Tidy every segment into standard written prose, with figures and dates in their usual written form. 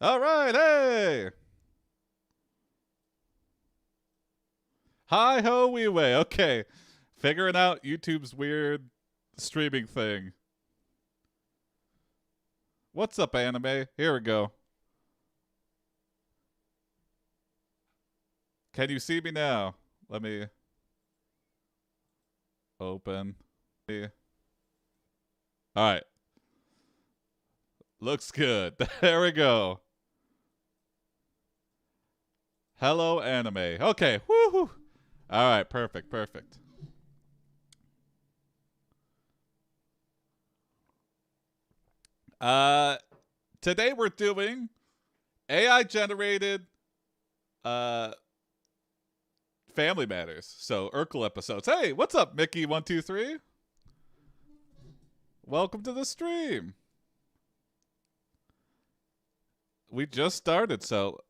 All right, hey! Hi ho wee way. Okay. Figuring out YouTube's weird streaming thing. What's up, anime? Here we go. Can you see me now? Let me open. Alright. Looks good. There we go. Hello, anime. Okay. Woohoo! Alright, perfect. Today we're doing AI generated Family Matters. So Urkel episodes. Hey, what's up, Mickey123? Welcome to the stream. We just started, so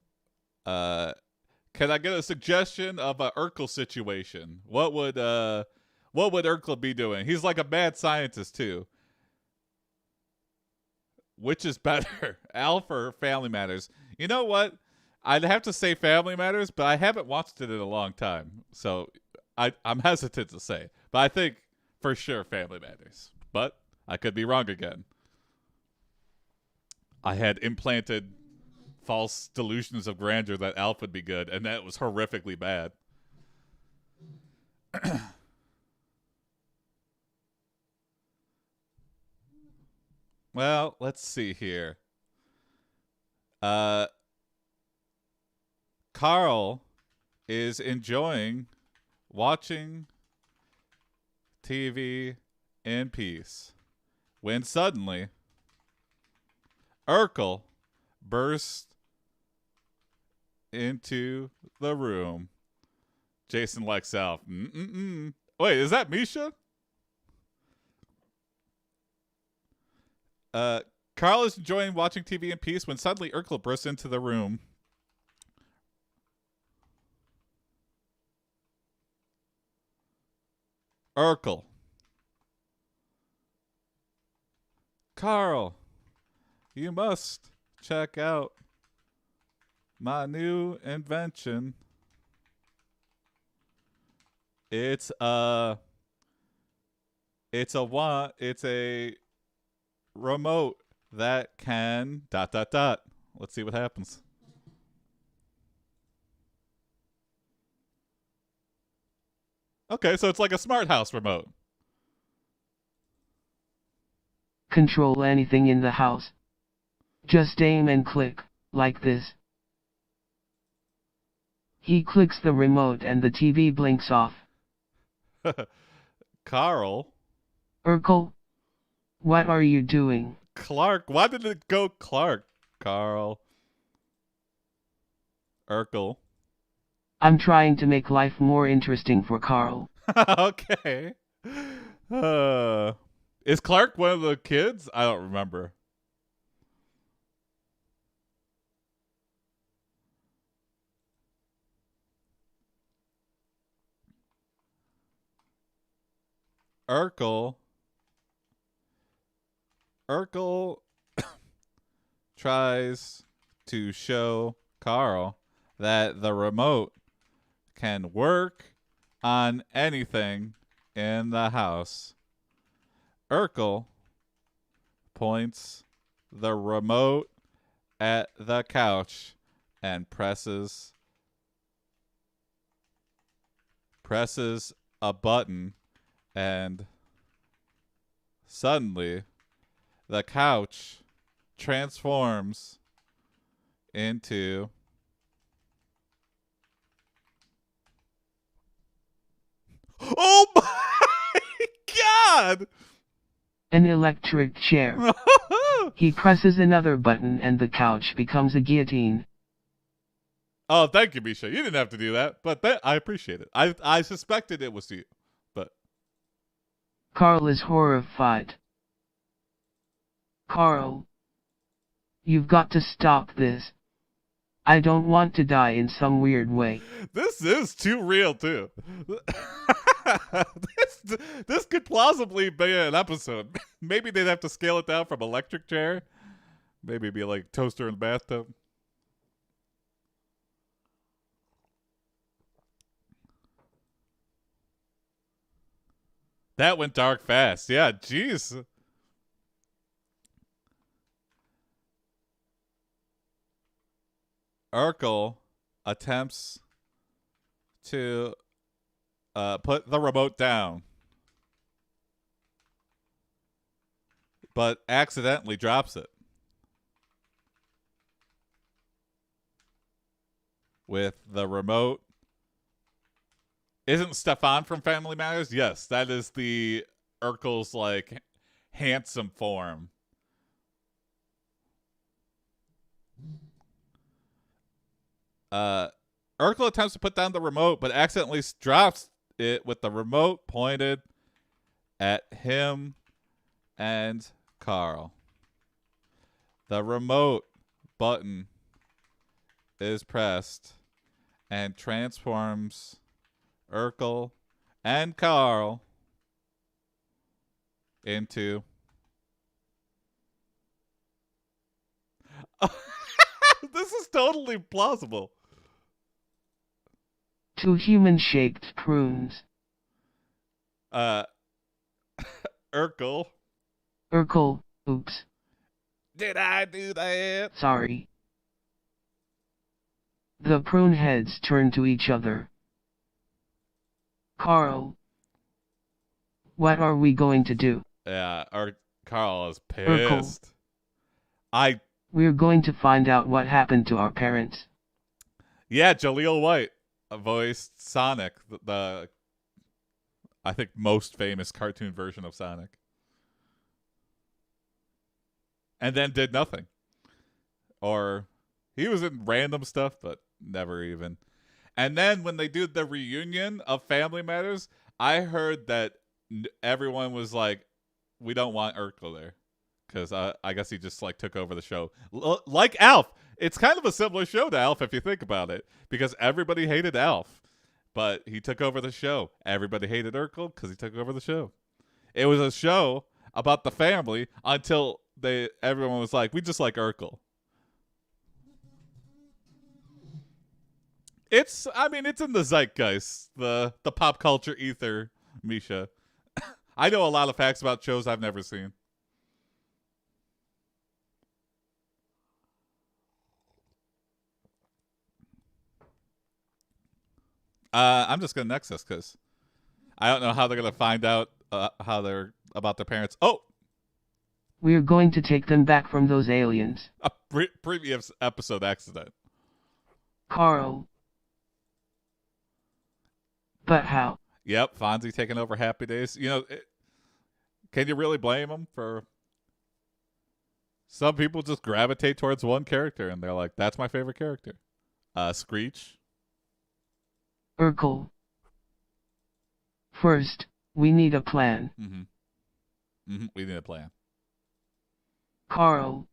can I get a suggestion of a Urkel situation? What would Urkel be doing? He's like a mad scientist too. Which is better, Alf or Family Matters? You know what? I'd have to say Family Matters, but I haven't watched it in a long time, so I'm hesitant to say. But I think for sure Family Matters. But I could be wrong again. I had implanted false delusions of grandeur that Alf would be good, and that was horrifically bad. Well, let's see here. Carl is enjoying watching TV in peace when suddenly Urkel burst into the room. Jason likes Alf. Wait, is that Misha? Carl is enjoying watching TV in peace when suddenly Urkel bursts into the room. Urkel. Carl, you must check out my new invention. It's a remote that can ... Let's see what happens. Okay, so it's like a smart house remote. Control anything in the house. Just aim and click, like this. He clicks the remote and the TV blinks off. Carl. Urkel? What are you doing? Clark. Why did it go Clark? Carl. Urkel. I'm trying to make life more interesting for Carl. Okay. Is Clark one of the kids? I don't remember. Urkel tries to show Carl that the remote can work on anything in the house. Urkel points the remote at the couch and presses a button, and suddenly the couch transforms into oh my god! An electric chair. He presses another button and the couch becomes a guillotine. Oh, thank you, Misha. You didn't have to do that, but I appreciate it. I suspected it was you, but Carl is horrified. Carl, you've got to stop this. I don't want to die in some weird way. This is too real, too. This could plausibly be an episode. Maybe they'd have to scale it down from electric chair. Maybe be like toaster in the bathtub. That went dark fast. Yeah, jeez. Urkel attempts to put the remote down, but accidentally drops it. With the remote. Isn't Stefan from Family Matters? Yes, that is the Urkel's like handsome form. Urkel attempts to put down the remote, but accidentally drops it with the remote pointed at him and Carl. The remote button is pressed and transforms Urkel and Carl into this is totally plausible. 2 human-shaped prunes. Urkel. Urkel, oops. Did I do that? Sorry. The prune heads turn to each other. Carl. What are we going to do? Yeah, Carl is pissed. Urkel. We're going to find out what happened to our parents. Yeah, Jaleel White voiced Sonic, the I think most famous cartoon version of Sonic. And then did nothing. Or he was in random stuff, but never even. And then when they do the reunion of Family Matters, I heard that everyone was like, we don't want Urkel there. Because I guess he just like took over the show. Like Alf. It's kind of a similar show to Alf if you think about it. Because everybody hated Alf. But he took over the show. Everybody hated Urkel because he took over the show. It was a show about the family until everyone was like, we just like Urkel. It's in the zeitgeist, the pop culture ether, Misha. I know a lot of facts about shows I've never seen. I'm just gonna next this because I don't know how they're gonna find out how they're about their parents. Oh, we're going to take them back from those aliens. A previous episode accident. Carl. But how? Yep, Fonzie taking over Happy Days. You know, can you really blame him for? Some people just gravitate towards one character and they're like, "That's my favorite character." Screech. Urkel. First, we need a plan. We need a plan. Carl.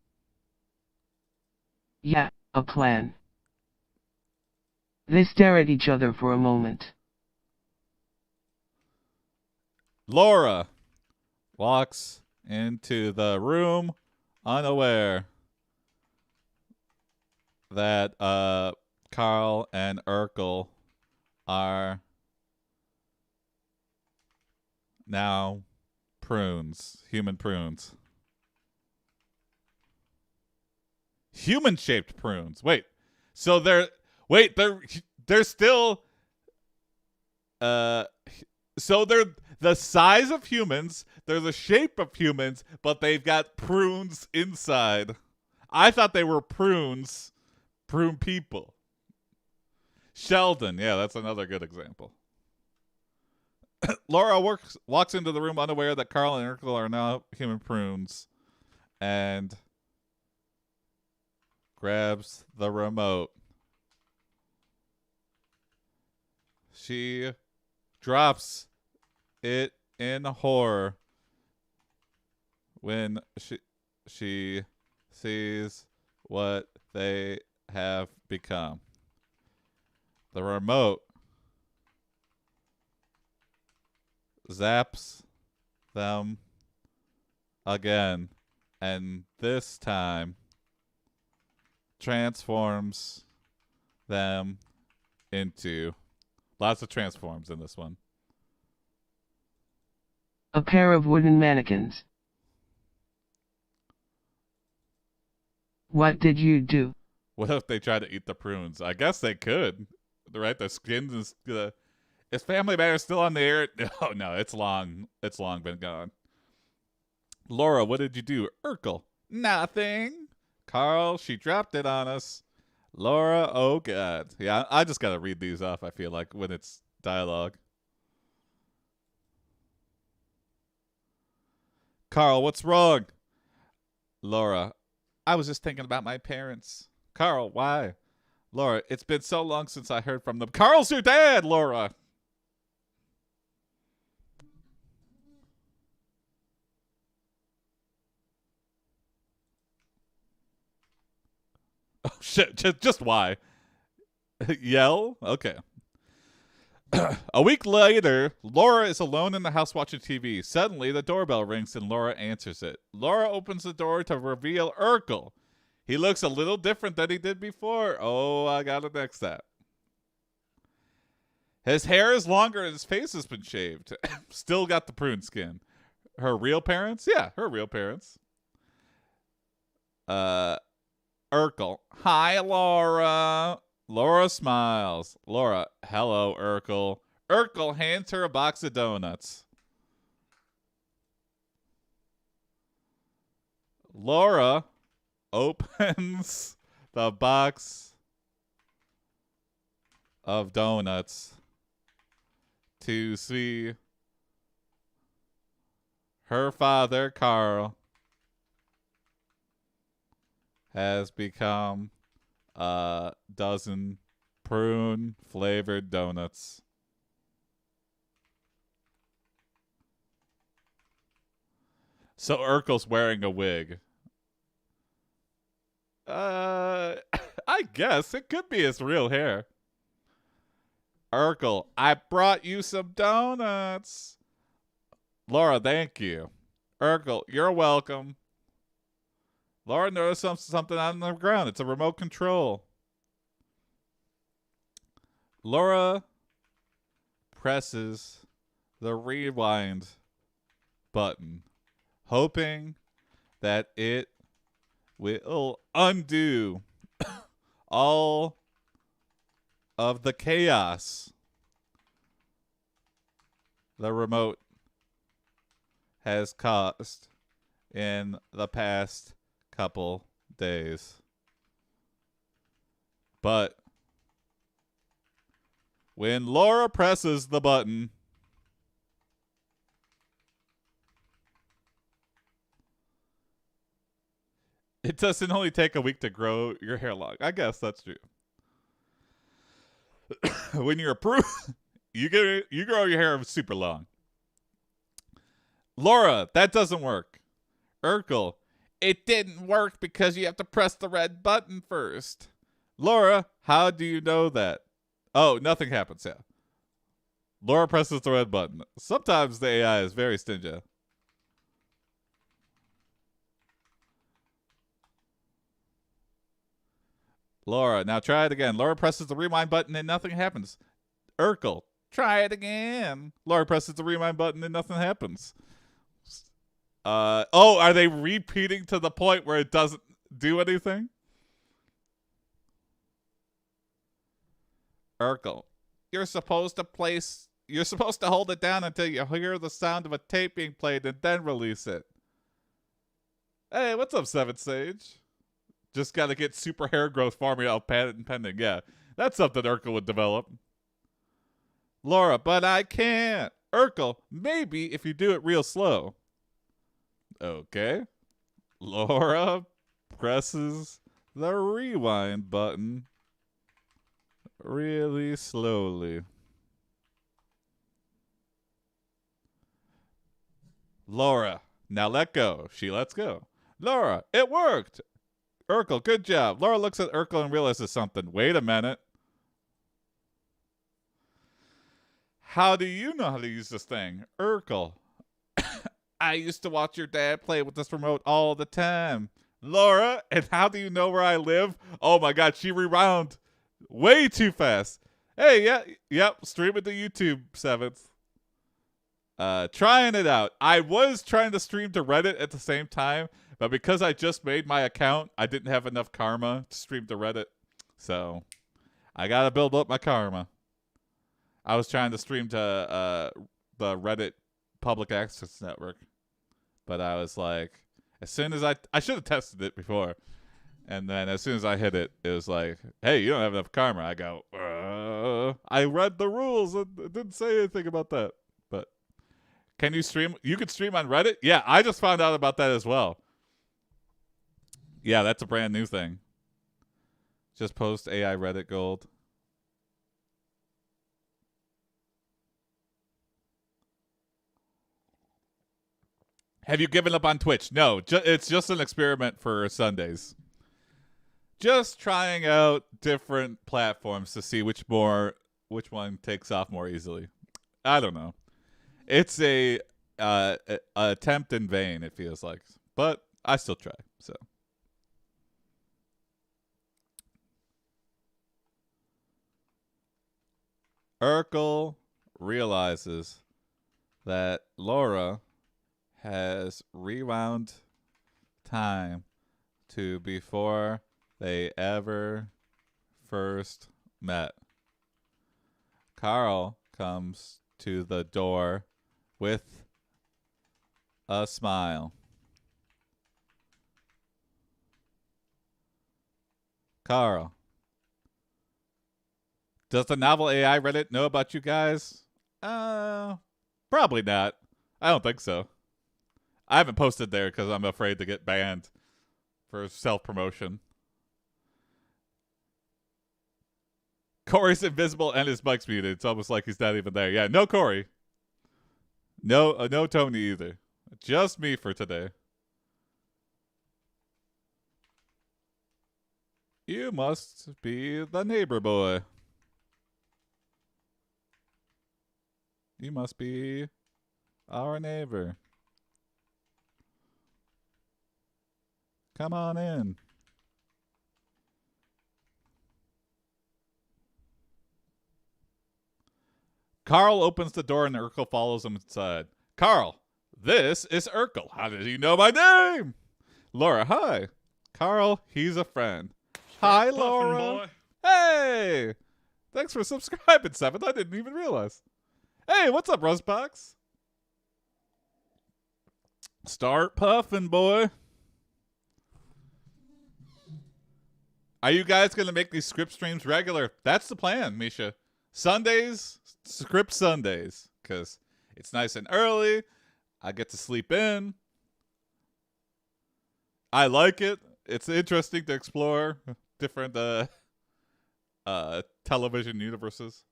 Yeah, a plan. They stare at each other for a moment. Laura walks into the room unaware that Carl and Urkel are now prunes, human prunes. Human-shaped prunes. Wait. So they're still so they're the size of humans, they're the shape of humans, but they've got prunes inside. I thought they were prune people. Sheldon, yeah, that's another good example. Laura walks into the room unaware that Carl and Urkel are now human prunes and grabs the remote. She drops it in horror when she sees what they have become. The remote zaps them again, and this time transforms them into lots of transforms in this one. A pair of wooden mannequins. What did you do? What if they try to eat the prunes? I guess they could. Right? The skin is. Is Family Matters still on the air? No, no, it's long. It's long been gone. Laura, what did you do? Urkel. Nothing. Carl, she dropped it on us. Laura, oh God. Yeah, I just gotta read these off, I feel like, when it's dialogue. Carl, what's wrong? Laura, I was just thinking about my parents. Carl, why? Laura, it's been so long since I heard from them. Carl's your dad, Laura. Oh, shit. Just why? Yell? Okay. A week later, Laura is alone in the house watching TV. Suddenly, the doorbell rings and Laura answers it. Laura opens the door to reveal Urkel. He looks a little different than he did before. Oh, I gotta next that. His hair is longer and his face has been shaved. Still got the prune skin. Her real parents? Yeah, her real parents. Urkel. Hi, Laura. Laura smiles. Laura, hello, Urkel. Urkel hands her a box of donuts. Laura opens the box of donuts to see her father, Carl, has become a dozen prune flavored donuts. So Urkel's wearing a wig. I guess it could be his real hair. Urkel, I brought you some donuts. Laura, thank you. Urkel, you're welcome. Laura noticed something on the ground. It's a remote control. Laura presses the rewind button, hoping that it will undo all of the chaos the remote has caused in the past couple days. But when Laura presses the button, it doesn't only take a week to grow your hair long. I guess that's true. When you're approved, you grow your hair super long. Laura, that doesn't work. Urkel, it didn't work because you have to press the red button first. Laura, how do you know that? Oh, nothing happens, yeah. Laura presses the red button. Sometimes the AI is very stingy. Laura, now try it again. Laura presses the rewind button and nothing happens. Urkel, try it again. Laura presses the rewind button and nothing happens. Are they repeating to the point where it doesn't do anything? Urkel, you're supposed to hold it down until you hear the sound of a tape being played and then release it. Hey, what's up, Seven Sage? Just gotta get super hair growth formula patent pending. Yeah, that's something Urkel would develop. Laura, but I can't. Urkel, maybe if you do it real slow. Okay. Laura presses the rewind button really slowly. Laura, now let go. She lets go. Laura, it worked. Urkel, good job. Laura looks at Urkel and realizes something. Wait a minute. How do you know how to use this thing? Urkel, I used to watch your dad play with this remote all the time. Laura, and how do you know where I live? Oh my God, she rewound way too fast. Hey, yep, stream it to YouTube, 7th. Trying it out. I was trying to stream to Reddit at the same time, but because I just made my account, I didn't have enough karma to stream to Reddit. So I gotta build up my karma. I was trying to stream to the Reddit public access network, but I was like, as soon as I should have tested it before, and then as soon as I hit it, it was like, hey, you don't have enough karma. I go, I read the rules and it didn't say anything about that. But can you stream? You could stream on Reddit? Yeah, I just found out about that as well. Yeah, that's a brand new thing. Just post AI Reddit Gold. Have you given up on Twitch? No, it's just an experiment for Sundays. Just trying out different platforms to see which one takes off more easily. I don't know. It's a attempt in vain, it feels like, but I still try. So Urkel realizes that Laura has rewound time to before they ever first met. Carl comes to the door with a smile. Carl, does the NovelAI Reddit know about you guys? Probably not. I don't think so. I haven't posted there because I'm afraid to get banned for self-promotion. Corey's invisible and his mic's muted. It's almost like he's not even there. Yeah, no Corey. No Tony either. Just me for today. You must be the neighbor boy. You must be our neighbor. Come on in. Carl opens the door and Urkel follows him inside. Carl, this is Urkel. How did you know my name? Laura, hi. Carl, he's a friend. Hi, Laura. Boy. Hey! Thanks for subscribing, Seventh. I didn't even realize. Hey, what's up, Rustbox? Start puffing, boy. Are you guys going to make these script streams regular? That's the plan, Misha. Sundays, script Sundays. Because it's nice and early. I get to sleep in. I like it. It's interesting to explore different television universes.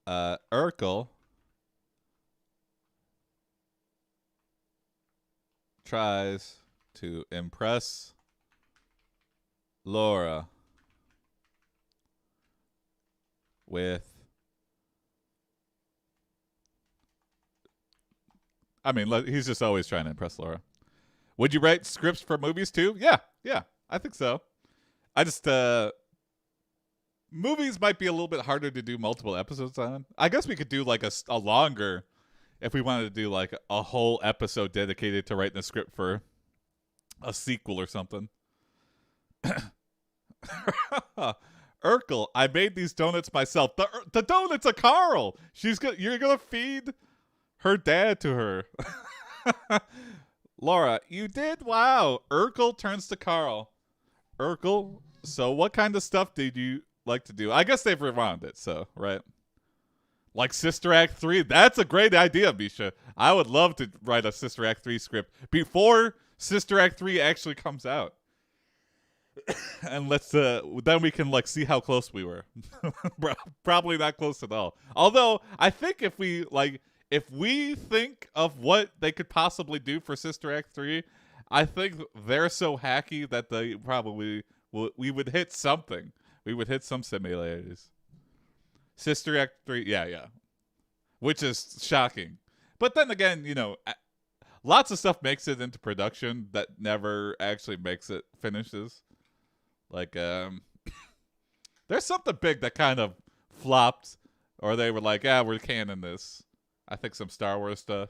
Urkel tries to impress Laura with, I mean, he's just always trying to impress Laura. Would you write scripts for movies too? Yeah, I think so. I just, movies might be a little bit harder to do multiple episodes on. I guess we could do like a longer, if we wanted to do like a whole episode dedicated to writing a script for a sequel or something. Urkel, I made these donuts myself. The donuts are Carl. You're gonna feed her dad to her. Laura, you did? Wow. Urkel turns to Carl. Urkel, so what kind of stuff did you like to do? I guess they've rewound it, so, right? Like Sister Act 3. That's a great idea, Misha. I would love to write a Sister Act 3 script before Sister Act 3 actually comes out. And let's then we can like see how close we were. Probably not close at all. Although I think if we think of what they could possibly do for Sister Act 3, I think they're so hacky that they probably we would hit something. We would hit some simulators. Sister Act 3, yeah. Which is shocking. But then again, lots of stuff makes it into production that never actually finishes. Like, There's something big that kind of flopped, or they were like, "Ah, we're canning this." I think some Star Wars stuff.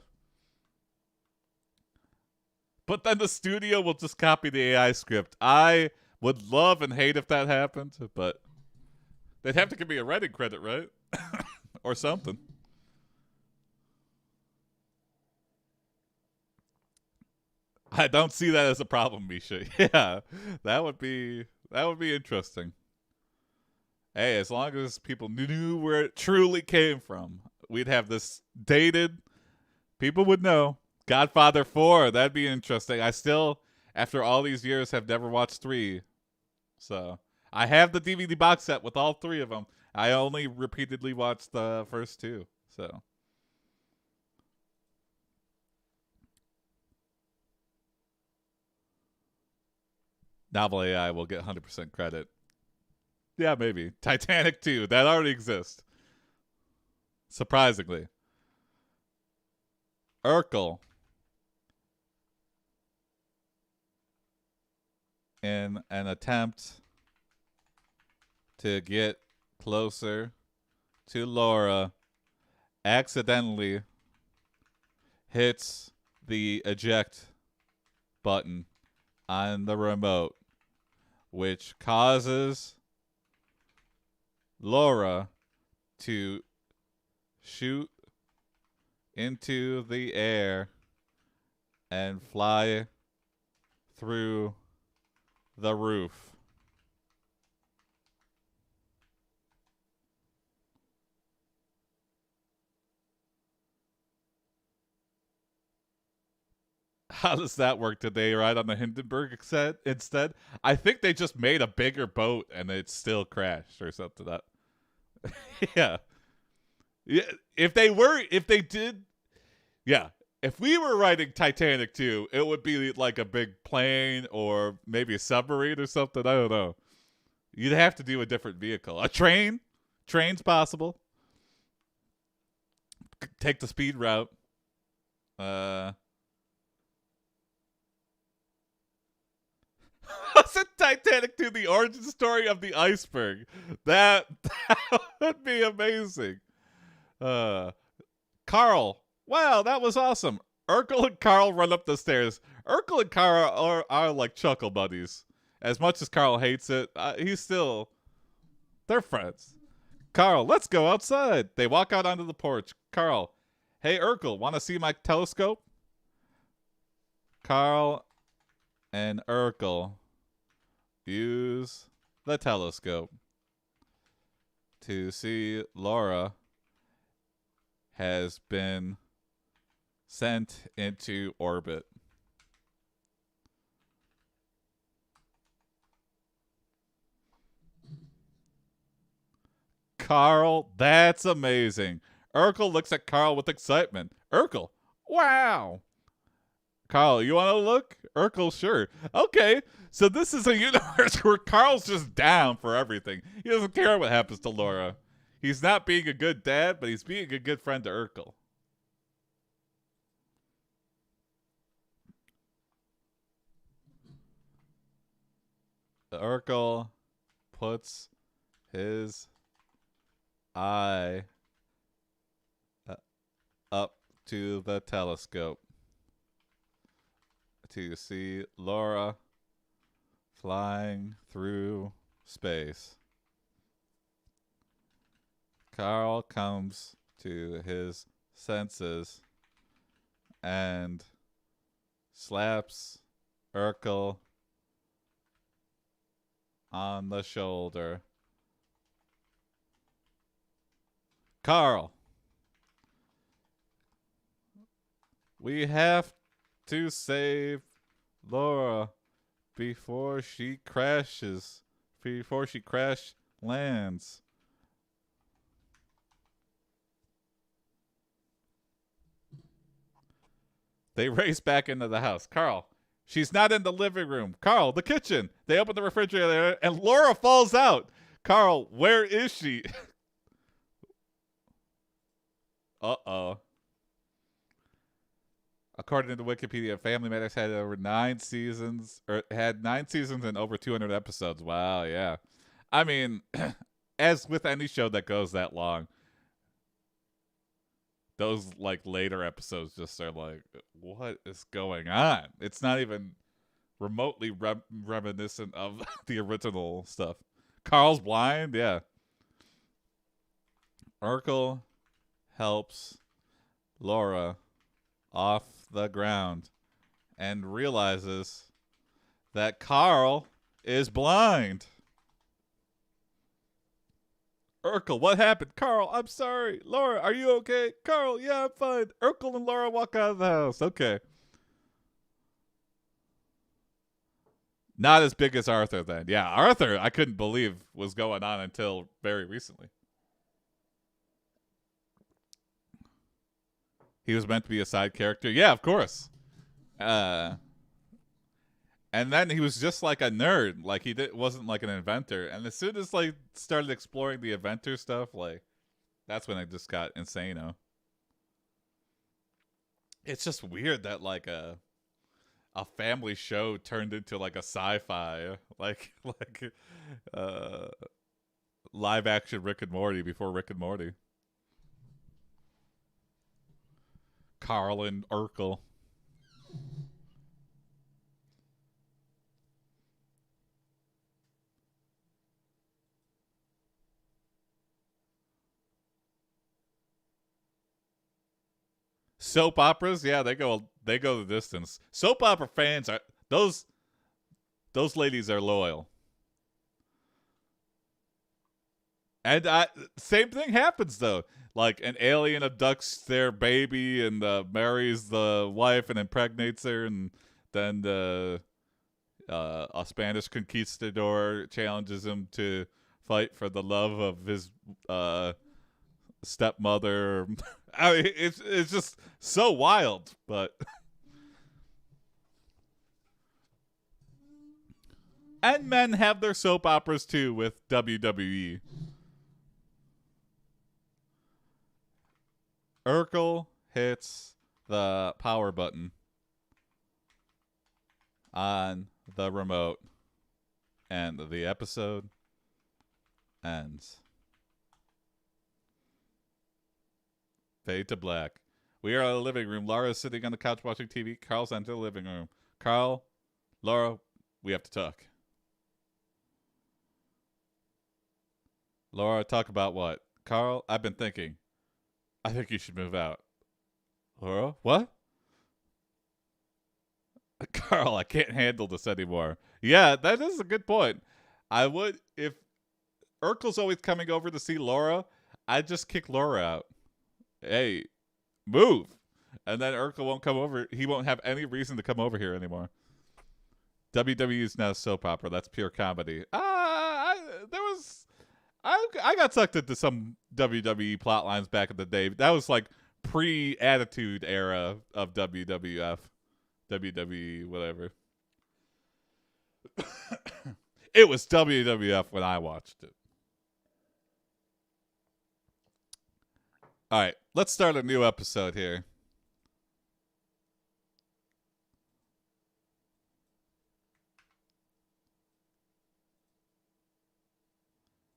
But then the studio will just copy the AI script. I would love and hate if that happened, but they'd have to give me a writing credit, right? Or something. I don't see that as a problem, Misha. Yeah, that would be interesting. Hey, as long as people knew where it truly came from, we'd have this dated. People would know. Godfather 4, that'd be interesting. I still, after all these years, have never watched 3. So I have the DVD box set with all 3 of them. I only repeatedly watched the first 2. So Novel AI will get 100% credit. Yeah, maybe. Titanic 2, that already exists. Surprisingly. Urkel, in an attempt to get closer to Laura, accidentally hits the eject button on the remote, which causes Laura to shoot into the air and fly through the roof. How does that work? Did they ride on the Hindenburg set instead? I think they just made a bigger boat and it still crashed or something. That yeah. Yeah, if they did, yeah. If we were writing Titanic 2, it would be like a big plane or maybe a submarine or something. I don't know. You'd have to do a different vehicle. A train? Train's possible. Take the speed route. Wasn't Titanic 2 the origin story of the iceberg? That would be amazing. Carl. Wow, that was awesome. Urkel and Carl run up the stairs. Urkel and Carl are like chuckle buddies. As much as Carl hates it, they're friends. Carl, let's go outside. They walk out onto the porch. Carl, hey Urkel, want to see my telescope? Carl and Urkel use the telescope to see Laura has been sent into orbit. Carl, that's amazing. Urkel looks at Carl with excitement. Urkel, wow. Carl, you want to look? Urkel, sure. Okay, so this is a universe where Carl's just down for everything. He doesn't care what happens to Laura. He's not being a good dad, but he's being a good friend to Urkel. Urkel puts his eye up to the telescope to see Laura flying through space. Carl comes to his senses and slaps Urkel on the shoulder. Carl, we have to save Laura before she crashes, before she crash lands. They race back into the house. Carl, she's not in the living room. Carl, the kitchen. They open the refrigerator and Laura falls out. Carl, where is she? Uh-oh. According to Wikipedia, Family Matters had over 9 seasons, or had 9 seasons and over 200 episodes. Wow, yeah. I mean, as with any show that goes that long, those like later episodes just are like, what is going on? It's not even remotely reminiscent of the original stuff. Carl's blind, yeah. Urkel helps Laura off the ground and realizes that Carl is blind. Urkel, what happened? Carl, I'm sorry. Laura, are you okay? Carl, yeah, I'm fine. Urkel and Laura walk out of the house. Okay. Not as big as Arthur then. Yeah, Arthur, I couldn't believe was going on until very recently. He was meant to be a side character. Yeah, of course. And then he was just like a nerd. Like wasn't like an inventor. And as soon as like started exploring the inventor stuff, like that's when it just got insane. It's just weird that like a family show turned into like a sci-fi, like live action Rick and Morty before Rick and Morty. Carl and Urkel. Soap operas, yeah, they go the distance. Soap opera fans are those ladies are loyal. And same thing happens though. Like an alien abducts their baby and marries the wife and impregnates her, and then a Spanish conquistador challenges him to fight for the love of his stepmother. I mean, it's just so wild, but and men have their soap operas too with WWE. Urkel hits the power button on the remote, and the episode ends. Fade to black. We are in the living room. Laura is sitting on the couch watching TV. Carl's entered the living room. Carl, Laura, we have to talk. Laura, talk about what? Carl, I've been thinking. I think you should move out. Laura, what? Carl, I can't handle this anymore. Yeah, that is a good point. I would, if Urkel's always coming over to see Laura, I'd just kick Laura out. Hey, move. And then Urkel won't come over. He won't have any reason to come over here anymore. WWE is now soap opera. That's pure comedy. I got sucked into some WWE plot lines back in the day. That was like pre-attitude era of WWF. WWE, whatever. It was WWF when I watched it. All right, let's start a new episode here.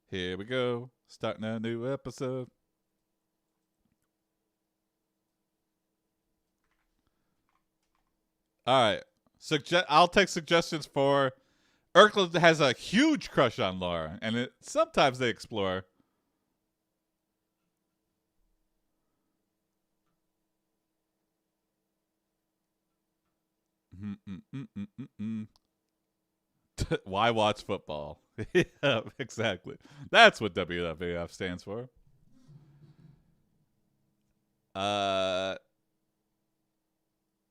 Here we go. Starting a new episode. All right. I'll take suggestions for Urkel has a huge crush on Laura, and sometimes they explore. Why watch football? Yeah, exactly. That's what WWF stands for.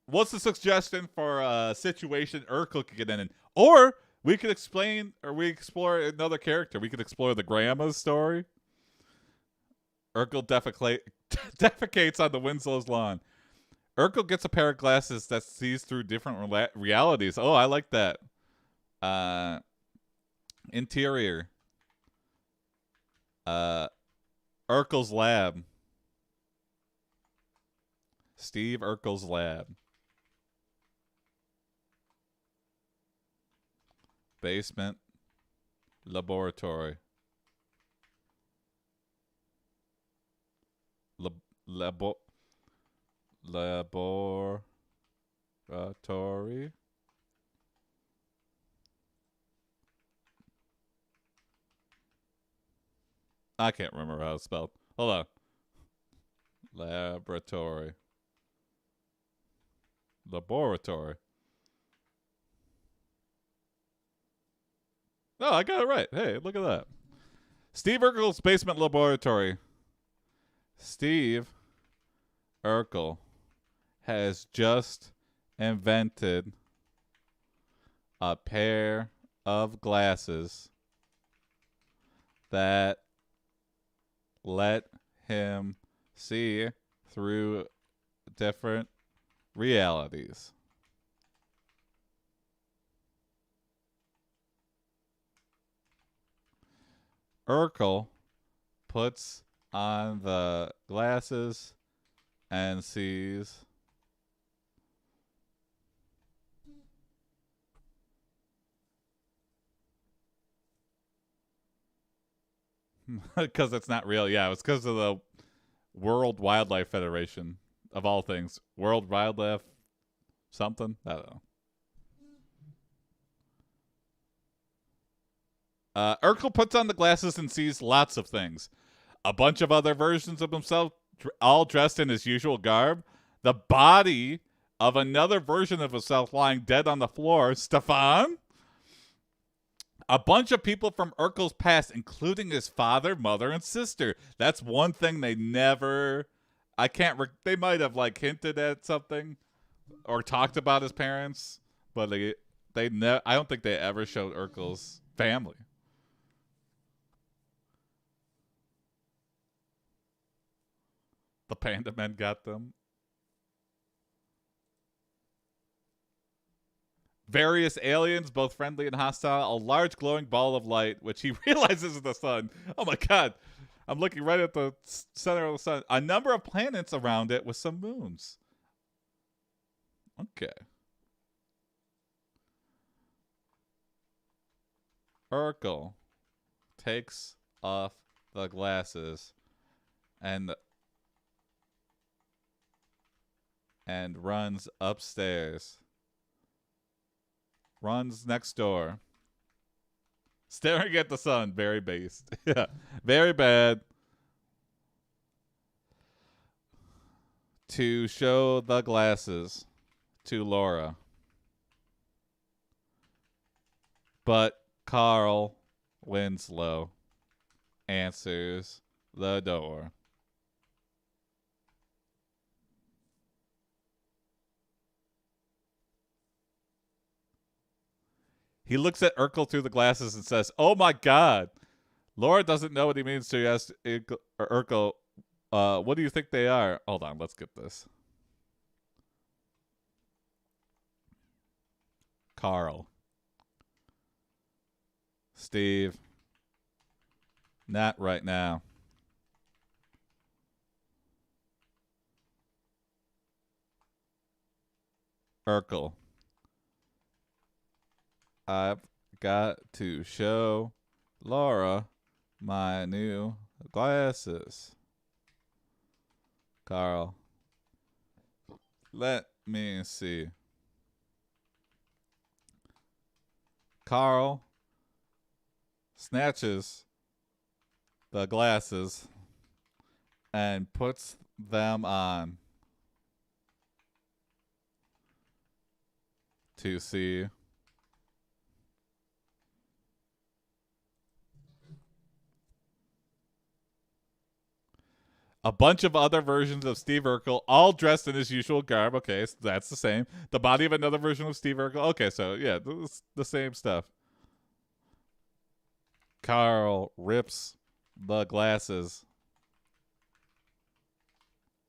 What's the suggestion for a situation Urkel could get in? Or we could explore another character. We could explore the grandma's story. Urkel defecates on the Winslow's lawn. Urkel gets a pair of glasses that sees through different realities. Oh, I like that. Interior. Urkel's lab. Steve Urkel's lab. Basement. Laboratory. Labo- laboratory. I can't remember how it's spelled. Hold on. Laboratory. Laboratory. No, I got it right. Hey, look at that. Steve Urkel's basement laboratory. Steve Urkel has just invented a pair of glasses that let him see through different realities. Urkel puts on the glasses and sees because it's not real. Yeah, it's because of the World Wildlife Federation of all things. World Wildlife something? I don't know. Urkel puts on the glasses and sees lots of things. A bunch of other versions of himself, all dressed in his usual garb. The body of another version of himself lying dead on the floor. Stefan? A bunch of people from Urkel's past, including his father, mother, and sister. That's one thing they never... I can't... They might have, like, hinted at something or talked about his parents, but I don't think they ever showed Urkel's family. The Panda Men got them. Various aliens, both friendly and hostile. A large glowing ball of light, which he realizes is the sun. Oh my god. I'm looking right at the center of the sun. A number of planets around it with some moons. Okay. Urkel takes off the glasses and runs upstairs. Runs next door. Staring at the sun. Very based. Yeah. Very bad. To show the glasses to Laura. But Carl Winslow answers the door. He looks at Urkel through the glasses and says, "Oh my God." Laura does't know what he means, so he asks Urkel, what do you think they are? Hold on, let's get this. Carl. Steve. Not right now. Urkel. I've got to show Laura my new glasses. Carl. Let me see. Carl snatches the glasses and puts them on to see a bunch of other versions of Steve Urkel, all dressed in his usual garb. Okay, so that's the same. The body of another version of Steve Urkel. Okay, so yeah, the same stuff. Carl rips the glasses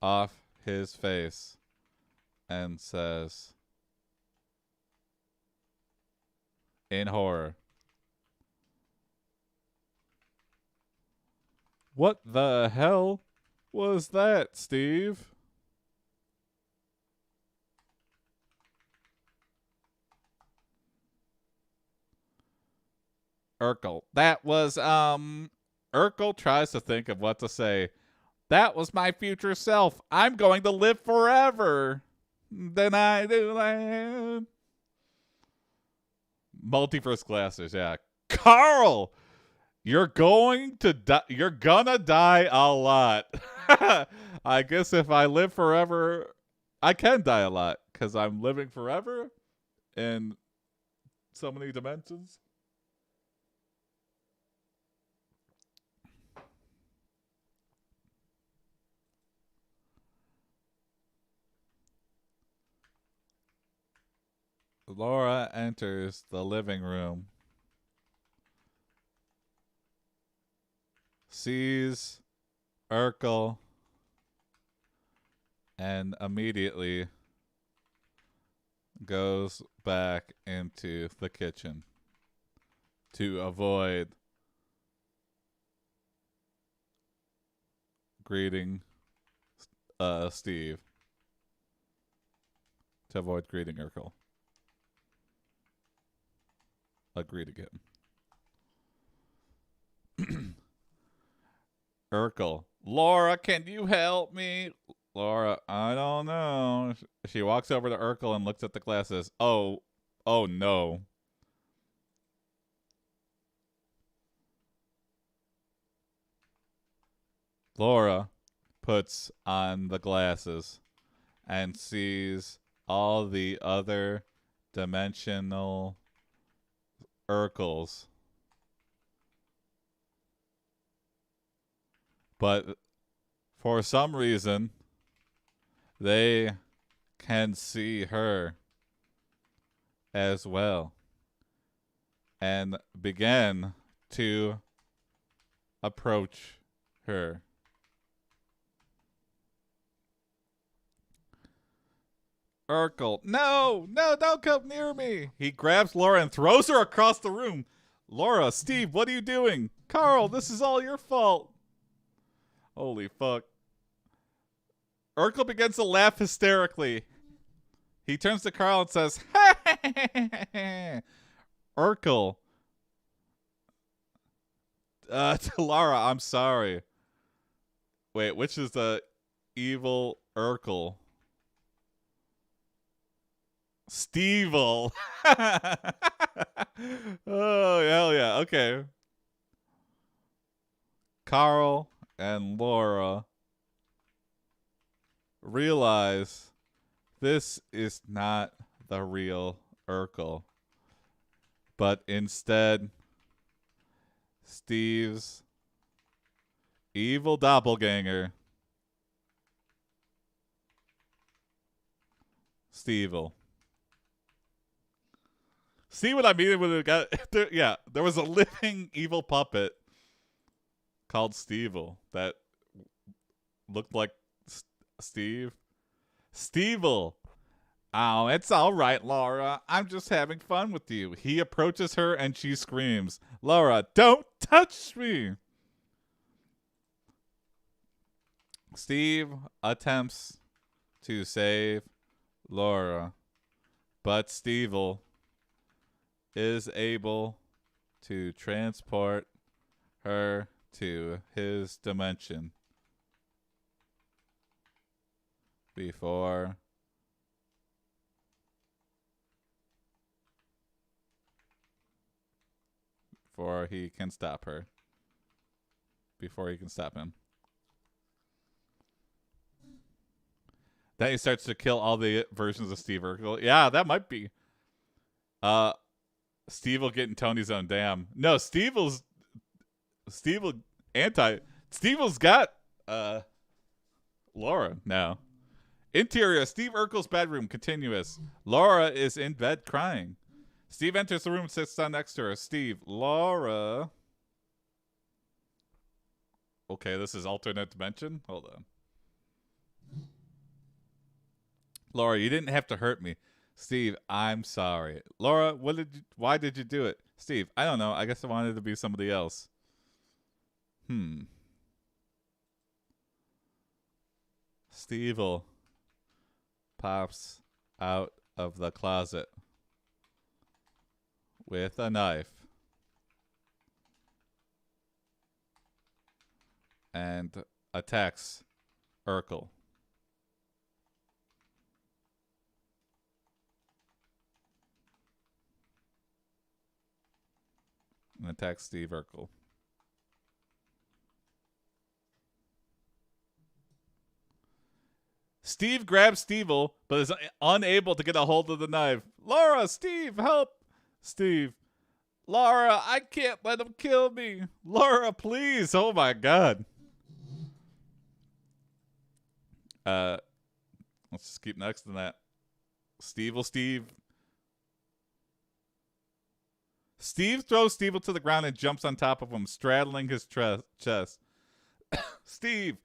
off his face and says, in horror, "What the hell was that, Steve?" Urkel. That was Urkel tries to think of what to say. That was my future self. I'm going to live forever. Then I do that. Multiverse glasses, yeah. Carl, you're going to die. You're gonna die a lot. I guess if I live forever, I can die a lot because I'm living forever in so many dimensions. Laura enters the living room, sees Urkel, and immediately goes back into the kitchen to avoid greeting Steve. To avoid greeting Urkel. Greeting him. Urkel. Laura, can you help me? Laura, I don't know. She walks over to Urkel and looks at the glasses. Oh no. Laura puts on the glasses and sees all the other dimensional Urkels. But for some reason, they can see her as well and begin to approach her. Urkel, no, don't come near me. He grabs Laura and throws her across the room. Laura, Steve, what are you doing? Carl, this is all your fault. Holy fuck. Urkel begins to laugh hysterically. He turns to Carl and says, Urkel. To Laura, I'm sorry. Wait, which is the evil Urkel? Stevel. Oh, hell yeah. Okay. Carl and Laura realize this is not the real Urkel, but instead Steve's evil doppelganger, Stevel. See what I mean with it? Yeah, there was a living evil puppet called Stevel that looked like Steve. Stevel. Oh, it's all right, Laura. I'm just having fun with you. He approaches her and she screams, Laura, don't touch me. Steve attempts to save Laura, but Stevel is able to transport her to his dimension before he can stop her. Before he can stop him. Then he starts to kill all the versions of Steve Urkel. Yeah, that might be. Steve will get in Tony's own dam. No, Stevel's got Laura now. Interior, Steve Urkel's bedroom, continuous. Laura is in bed crying. Steve enters the room and sits down next to her. Steve, Laura. Okay, this is alternate dimension. Hold on. Laura, you didn't have to hurt me. Steve, I'm sorry. Laura, why did you do it? Steve, I don't know. I guess I wanted to be somebody else. Steve pops out of the closet with a knife and attacks Urkel. And attacks Steve Urkel. Steve grabs Steve-el, but is unable to get a hold of the knife. Laura, Steve, help! Steve, Laura, I can't let him kill me. Laura, please. Oh my God. Let's just keep next to that. Steve-el, Steve. Steve throws Steve-el to the ground and jumps on top of him, straddling his chest. Steve,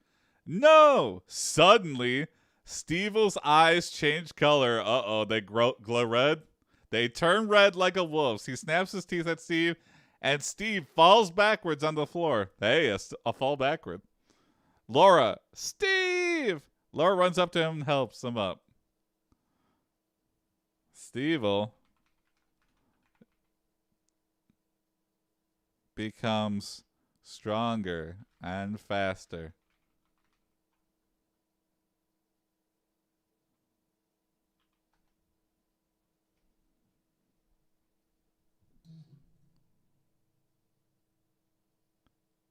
no! Suddenly, Steve-el's eyes change color. Uh-oh, they glow red. They turn red like a wolf's. He snaps his teeth at Steve, and Steve falls backwards on the floor. Hey, a fall backward. Laura, Steve! Laura runs up to him and helps him up. Steve-el becomes stronger and faster.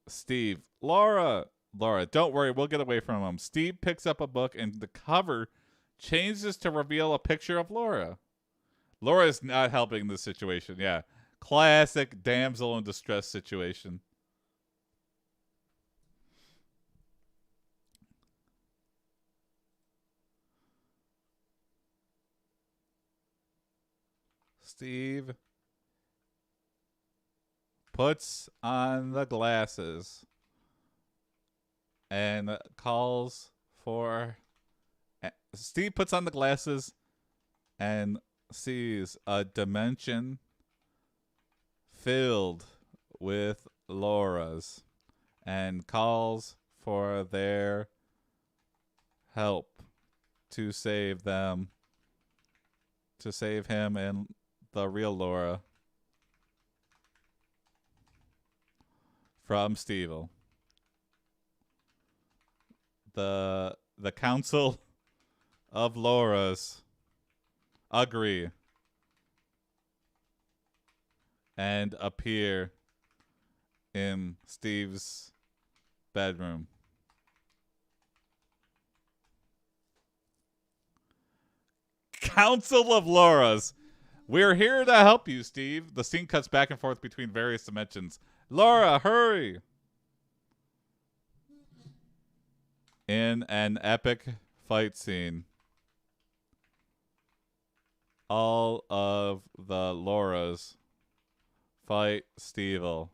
Steve, Laura, don't worry, we'll get away from him. Steve picks up a book and the cover changes to reveal a picture of Laura. Laura is not helping the situation. Yeah. Classic damsel in distress situation. Steve puts on the glasses and calls for... Steve puts on the glasses and sees a dimension filled with Laura's and calls for their help to save them, to save him and the real Laura from Steve-el. The Council of Lauras agree and appear in Steve's bedroom. Council of Lauras. We're here to help you, Steve. The scene cuts back and forth between various dimensions. Laura, hurry! In an epic fight scene, all of the Lauras fight Steve-el,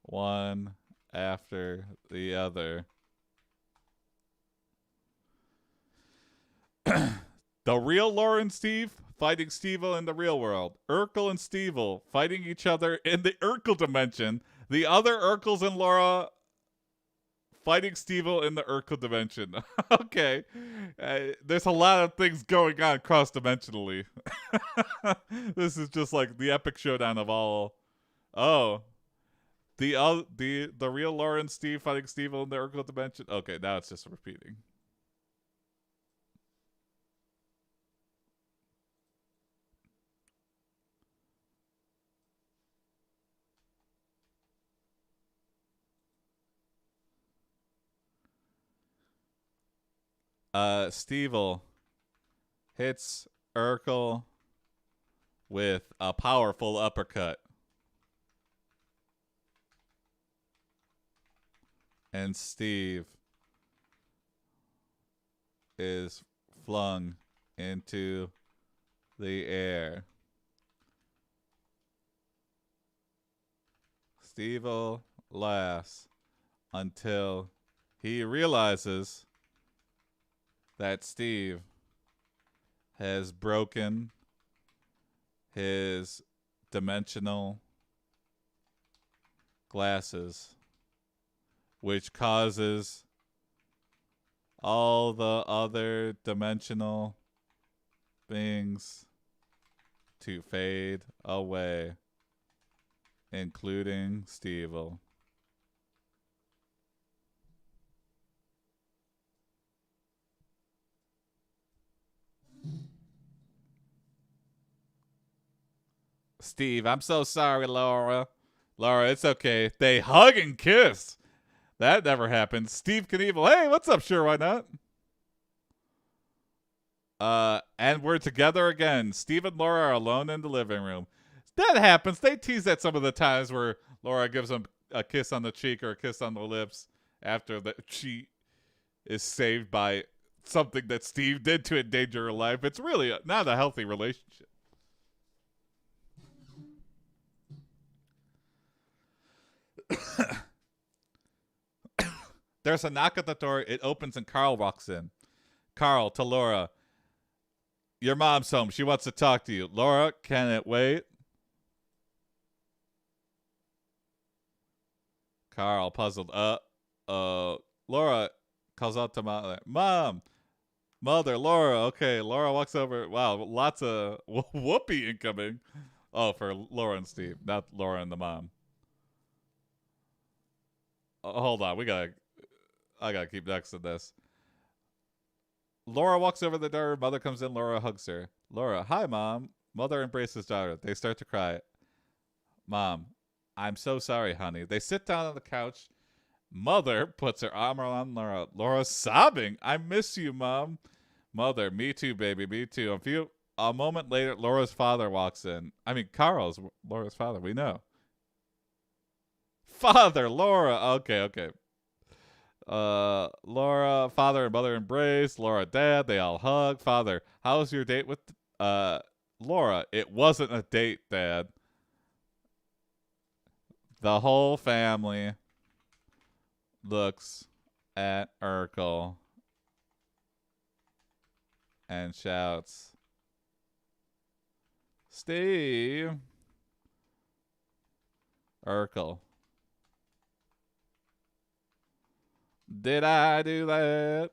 one after the other. The real Laura and Steve fighting Steve-el in the real world. Urkel and Steve-el fighting each other in the Urkel dimension. The other Urkels and Laura fighting Steve-el in the Urkel dimension. Okay. There's a lot of things going on cross-dimensionally. This is just like the epic showdown of all. Oh. The real Laura and Steve fighting Steve-el in the Urkel dimension. Okay, now it's just repeating. Steve-el hits Urkel with a powerful uppercut. And Steve is flung into the air. Steve-el laughs until he realizes that Steve has broken his dimensional glasses, which causes all the other dimensional beings to fade away, including Steve-el. Steve, I'm so sorry, Laura. Laura, it's okay. They hug and kiss. That never happened. Steve Knievel, hey, what's up? Sure, why not? And we're together again. Steve and Laura are alone in the living room. That happens. They tease that some of the times where Laura gives him a kiss on the cheek or a kiss on the lips after that she is saved by something that Steve did to endanger her life. It's really not a healthy relationship. There's a knock at the door. It opens and Carl walks in. Carl to Laura. Your mom's home. She wants to talk to you. Laura, can it wait? Carl, puzzled. Laura calls out to Mom. Mother, Laura. Okay, Laura walks over. Wow, lots of whoopee incoming. Oh, for Laura and Steve, not Laura and the mom. Hold on, I gotta keep next to this. Laura walks over the door. Mother comes in. Laura hugs her. Laura, hi, Mom. Mother embraces daughter. They start to cry. Mom, I'm so sorry, honey. They sit down on the couch. Mother puts her arm around Laura. Laura's sobbing. I miss you, Mom. Mother, me too, baby, me too. A moment later, Laura's father walks in. I mean, Carl's Laura's father. We know. Father, Laura. Okay. Laura, father and mother embrace. Laura, dad, they all hug. Father, how was your date with Laura? It wasn't a date, Dad. The whole family looks at Urkel and shouts, Steve. Urkel. Did I do that?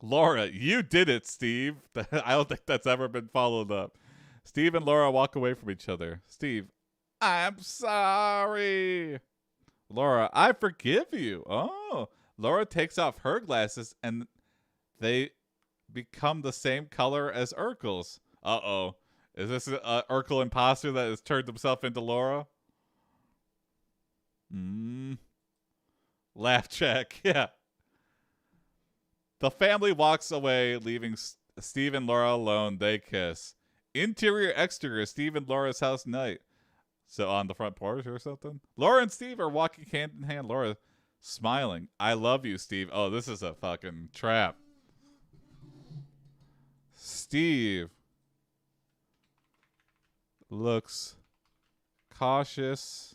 Laura, you did it, Steve. I don't think that's ever been followed up. Steve and Laura walk away from each other. Steve, I'm sorry. Laura, I forgive you. Oh. Laura takes off her glasses and they become the same color as Urkel's. Uh-oh. Is this an Urkel imposter that has turned himself into Laura? Laugh check. Yeah. The family walks away, leaving Steve and Laura alone. They kiss. Interior, exterior, Steve and Laura's house night. So on the front porch or something? Laura and Steve are walking hand in hand. Laura smiling. I love you, Steve. Oh, this is a fucking trap. Steve looks cautious.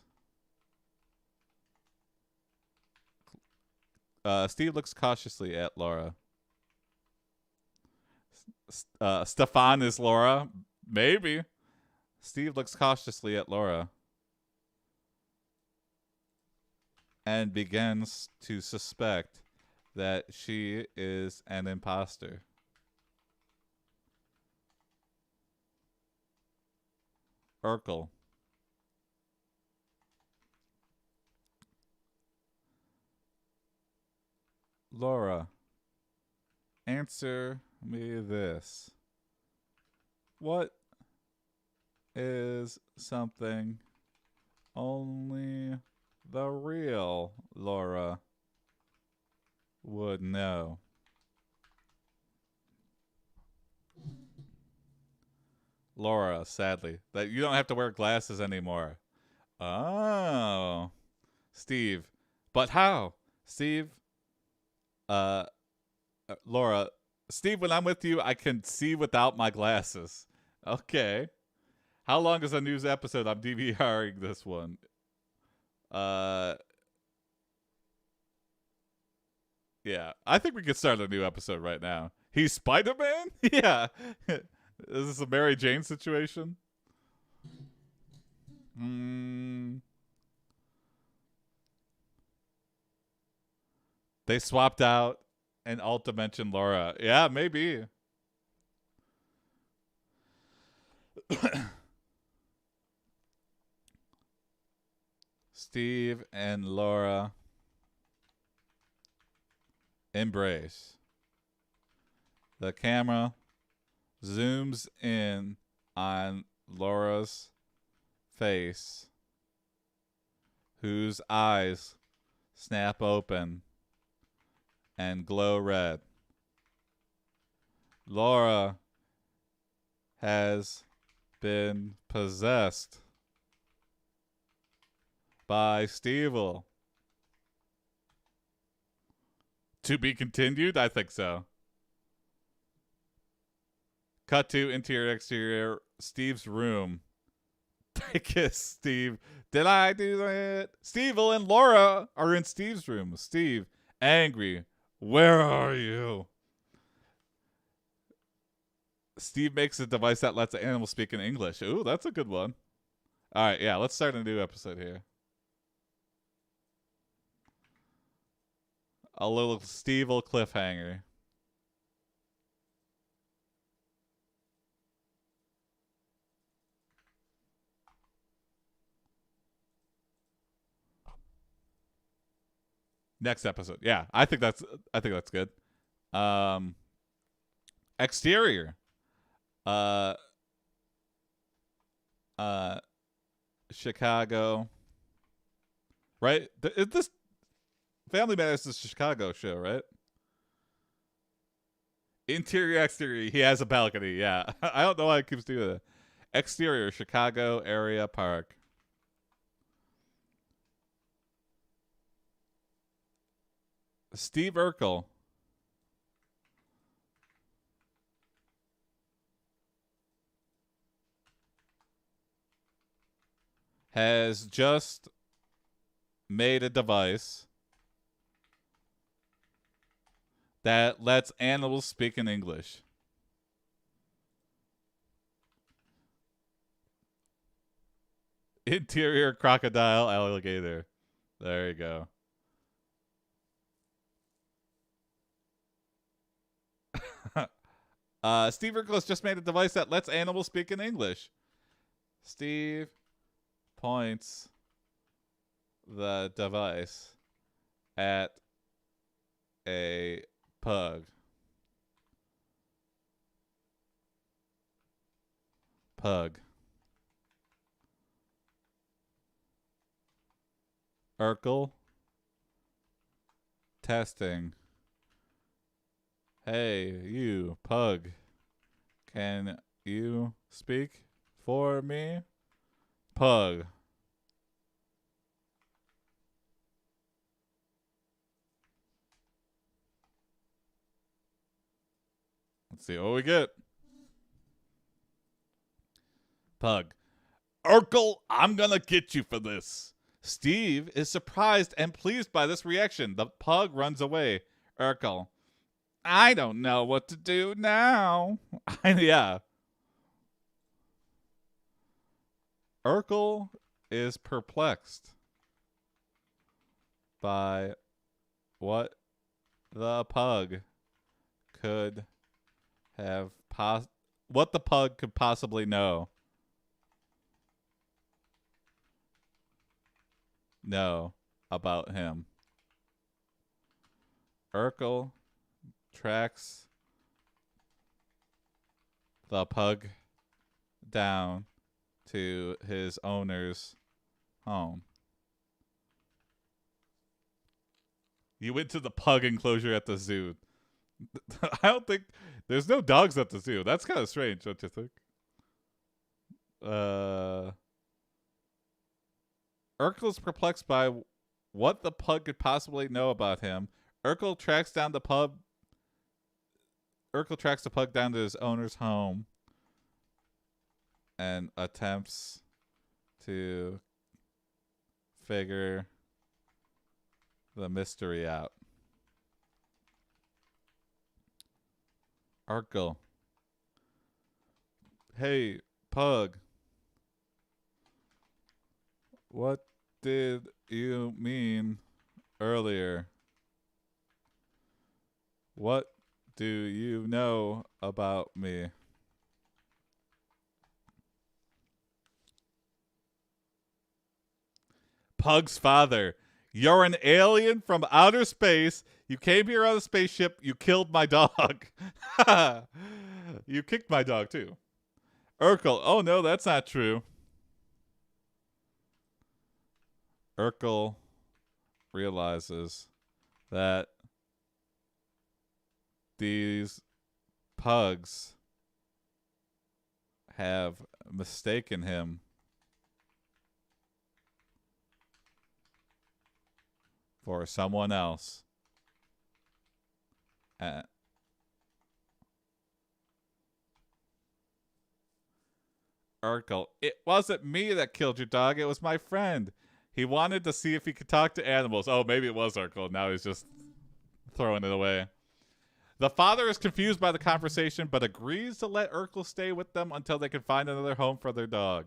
Steve looks cautiously at Laura. Stefan is Laura. Maybe. Steve looks cautiously at Laura and begins to suspect that she is an imposter. Urkel. Laura, answer me this. What is something only the real Laura would know? Laura, sadly, that you don't have to wear glasses anymore. Oh. Steve, but how? Steve, Laura, Steve, when I'm with you, I can see without my glasses. Okay. How long is a news episode? I'm DVRing this one. Yeah. I think we could start a new episode right now. He's Spider-Man? Yeah. Is this a Mary Jane situation? They swapped out an alt dimension Laura. Yeah, maybe. Steve and Laura embrace. The camera zooms in on Laura's face, whose eyes snap open and glow red. Laura has been possessed by Stevel. To be continued? I think so. Cut to interior exterior Steve's room. I kiss Steve. Did I do that? Stevel and Laura are in Steve's room. Steve, angry. Where are you? Steve makes a device that lets the animal speak in English. Ooh, that's a good one. All right, yeah, let's start a new episode here. A little Stevel cliffhanger. Next episode. Yeah, I think that's good. Exterior. Chicago. Right? This Family Matters is a Chicago show, right? Interior, exterior. He has a balcony. Yeah. I don't know why it keeps doing that. Exterior, Chicago area park. Steve Urkel has just made a device that lets animals speak in English. Interior crocodile alligator. There you go. Steve Urkel has just made a device that lets animals speak in English. Steve points the device at a pug. Pug. Urkel. Testing. Hey, you, pug. Can you speak for me? Pug. Let's see what we get. Pug. Urkel, I'm gonna get you for this. Steve is surprised and pleased by this reaction. The pug runs away. Urkel. I don't know what to do now. Yeah. Urkel is perplexed by what the pug could have what the pug could possibly know about him. Urkel tracks the pug down to his owner's home. You went to the pug enclosure at the zoo. I don't think there's no dogs at the zoo. That's kind of strange, don't you think? Urkel's perplexed by what the pug could possibly know about him. Urkel tracks the pug down to his owner's home and attempts to figure the mystery out. Urkel. Hey, pug. What did you mean earlier? What do you know about me? Pug's father. You're an alien from outer space. You came here on a spaceship. You killed my dog. You kicked my dog, too. Urkel. Oh, no, that's not true. Urkel realizes that these pugs have mistaken him for someone else. Urkel, it wasn't me that killed your dog. It was my friend. He wanted to see if he could talk to animals. Oh, maybe it was Urkel. Now he's just throwing it away. The father is confused by the conversation, but agrees to let Urkel stay with them until they can find another home for their dog.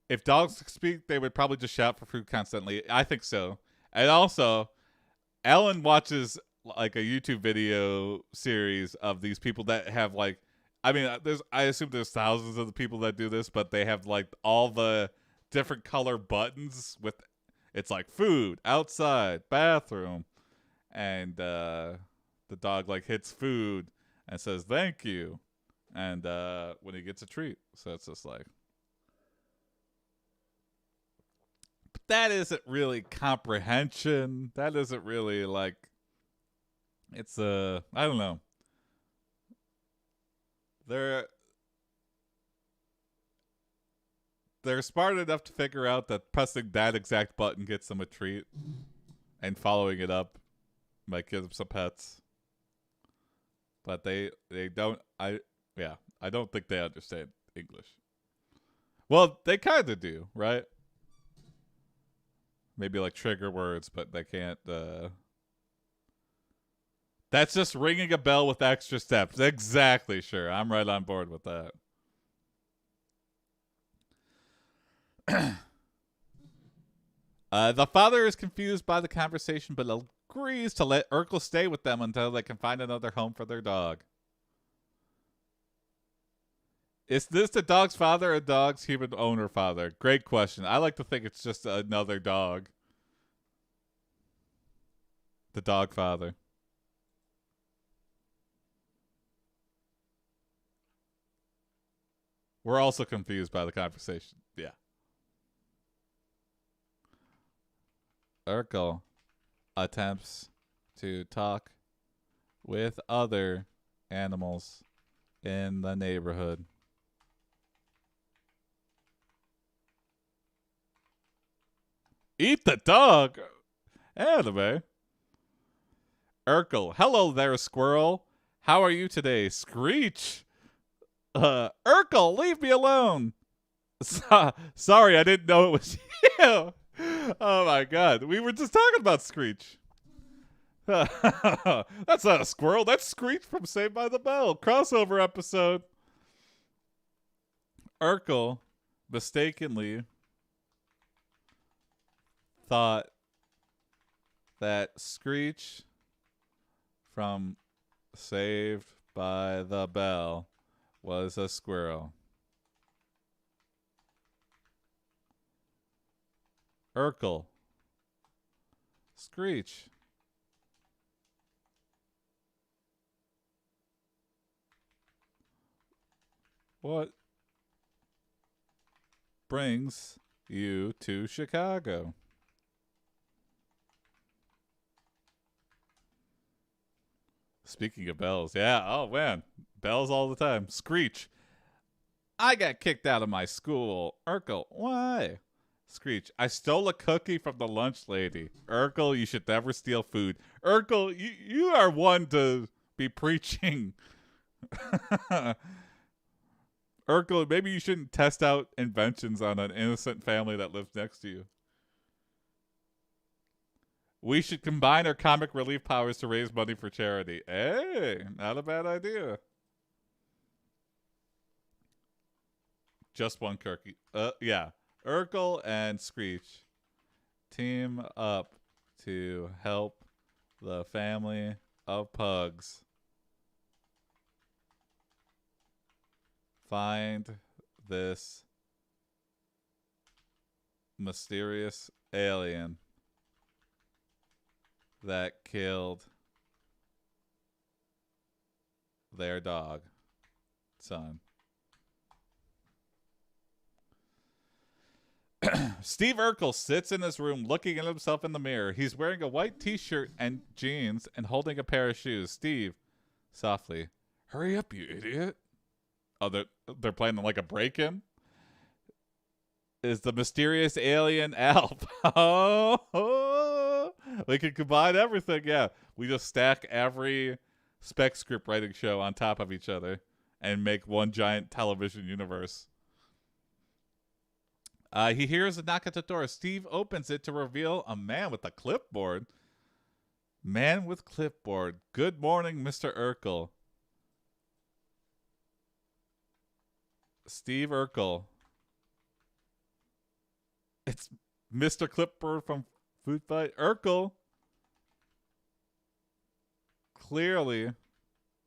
If dogs could speak, they would probably just shout for food constantly. I think so. And also, Ellen watches like a YouTube video series of these people that have like, I mean, I assume there's thousands of the people that do this, but they have like all the different color buttons with, it's like food, outside, bathroom, and the dog like hits food and says thank you, and when he gets a treat. So it's just like, but that isn't really comprehension. That isn't really like, it's I don't know. They're smart enough to figure out that pressing that exact button gets them a treat, and following it up might give them some pets. But they don't. I don't think they understand English. Well, they kind of do, right? Maybe like trigger words, but they can't. That's just ringing a bell with extra steps. Exactly, sure. I'm right on board with that. The father is confused by the conversation, but agrees to let Urkel stay with them until they can find another home for their dog. Is this the dog's father or dog's human owner father? Great question. I like to think it's just another dog. The dog father. We're also confused by the conversation. Yeah. Urkel attempts to talk with other animals in the neighborhood. Eat the dog? Anime. Urkel. Hello there, squirrel. How are you today? Screech. Urkel, leave me alone. Sorry, I didn't know it was you. Oh my god. We were just talking about Screech. That's not a squirrel. That's Screech from Saved by the Bell. Crossover episode. Urkel mistakenly thought that Screech from Saved by the Bell was a squirrel. Urkel. Screech. What brings you to Chicago? Speaking of bells, yeah. Oh, man. Bells all the time. Screech. I got kicked out of my school. Urkel. Why? Screech. I stole a cookie from the lunch lady. Urkel, you should never steal food. Urkel, you are one to be preaching. Urkel, maybe you shouldn't test out inventions on an innocent family that lives next to you. We should combine our comic relief powers to raise money for charity. Hey, not a bad idea. Just one cookie. Yeah. Urkel and Screech team up to help the family of pugs Find this mysterious alien that killed their dog, son. Steve Urkel sits in his room looking at himself in the mirror. He's wearing a white t-shirt and jeans and holding a pair of shoes. Steve, softly, hurry up, you idiot. Oh, they're planning like a break-in? Is the mysterious alien Alf. Oh, we can combine everything, yeah. We just stack every spec script writing show on top of each other and make one giant television universe. He hears a knock at the door. Steve opens it to reveal a man with a clipboard. Man with clipboard. Good morning, Mr. Urkel. Steve Urkel. It's Mr. Clipboard from Food Fight. Urkel clearly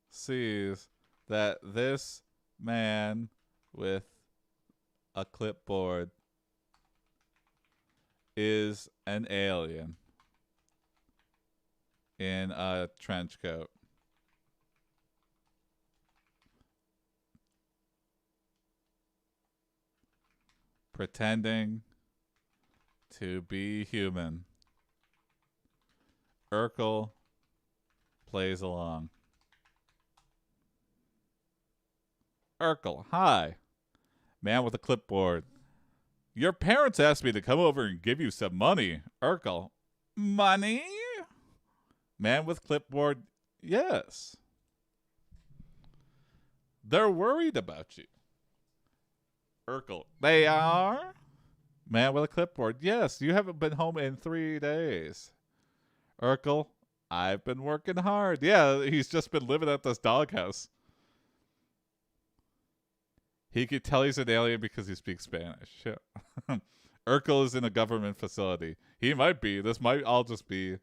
sees that this man with a clipboard is an alien in a trench coat. Pretending to be human. Urkel plays along. Urkel, hi. Man with a clipboard. Your parents asked me to come over and give you some money. Urkel, money? Man with clipboard, yes. They're worried about you. Urkel, they are? Man with a clipboard, yes. You haven't been home in 3 days. Urkel, I've been working hard. Yeah, he's just been living at this doghouse. He could tell he's an alien because he speaks Spanish. Yeah. Urkel is in a government facility. He might be. This might all just be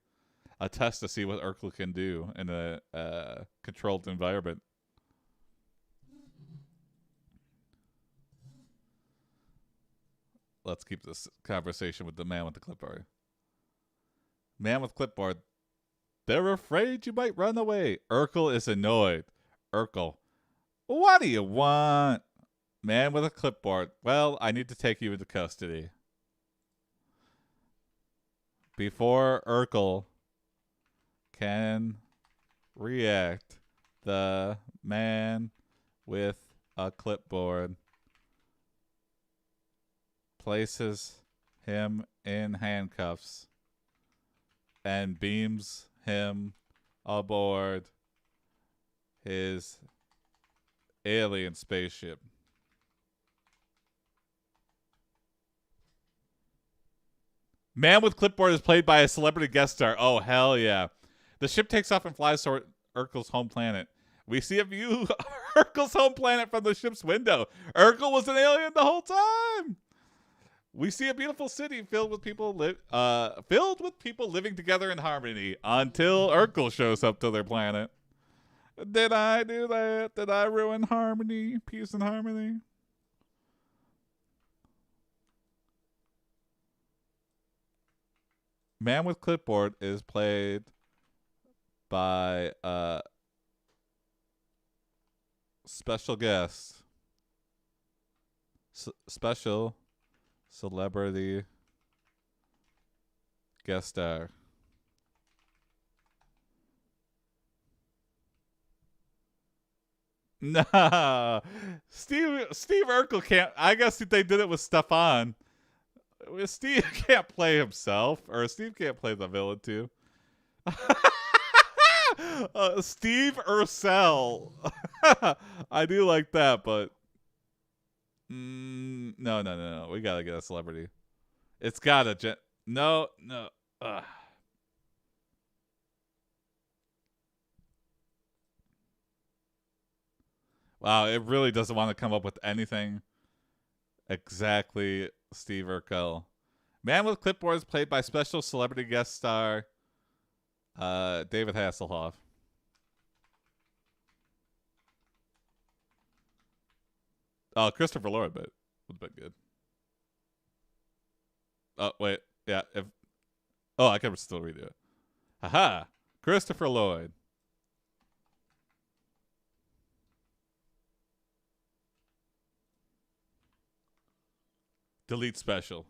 a test to see what Urkel can do in a controlled environment. Let's keep this conversation with the man with the clipboard. Man with clipboard. They're afraid you might run away. Urkel is annoyed. Urkel. What do you want? Man with a clipboard. Well, I need to take you into custody. Before Urkel can react, the man with a clipboard places him in handcuffs and beams him aboard his alien spaceship. Man with clipboard is played by a celebrity guest star. Oh, hell yeah. The ship takes off and flies toward Urkel's home planet. We see a view of Urkel's home planet from the ship's window. Urkel was an alien the whole time. We see a beautiful city filled with people living together in harmony until Urkel shows up to their planet. Did I do that? Did I ruin harmony? Peace and harmony? Man with clipboard is played by a special guest. Special celebrity guest star. Nah. Steve Urkel can't. I guess they did it with Stefan. Steve can't play himself, or Steve can't play the villain too. Steve Urkel. I do like that, but no. We gotta get a celebrity. It's gotta. No. Ugh. Wow, it really doesn't want to come up with anything exactly Steve Urkel. Man with clipboard is played by special celebrity guest star David Hasselhoff. Oh, Christopher Lloyd, but would have been good. Oh wait, yeah. If I can still redo it. Haha, Christopher Lloyd. Delete special.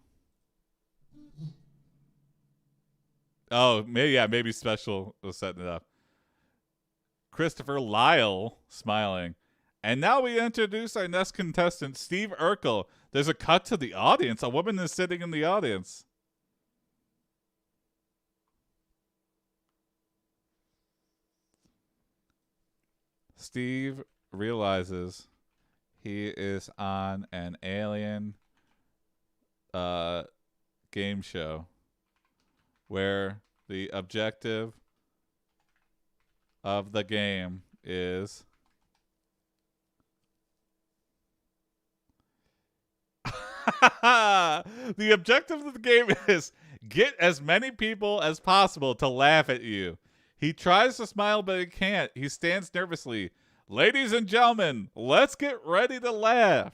Oh, maybe special was setting it up. Christopher Lyle smiling. And now we introduce our next contestant, Steve Urkel. There's a cut to the audience. A woman is sitting in the audience. Steve realizes he is on an alien game show where the objective of the game is the objective of the game is get as many people as possible to laugh at you. He tries to smile, but he can't. He stands nervously. Ladies and gentlemen, let's get ready to laugh.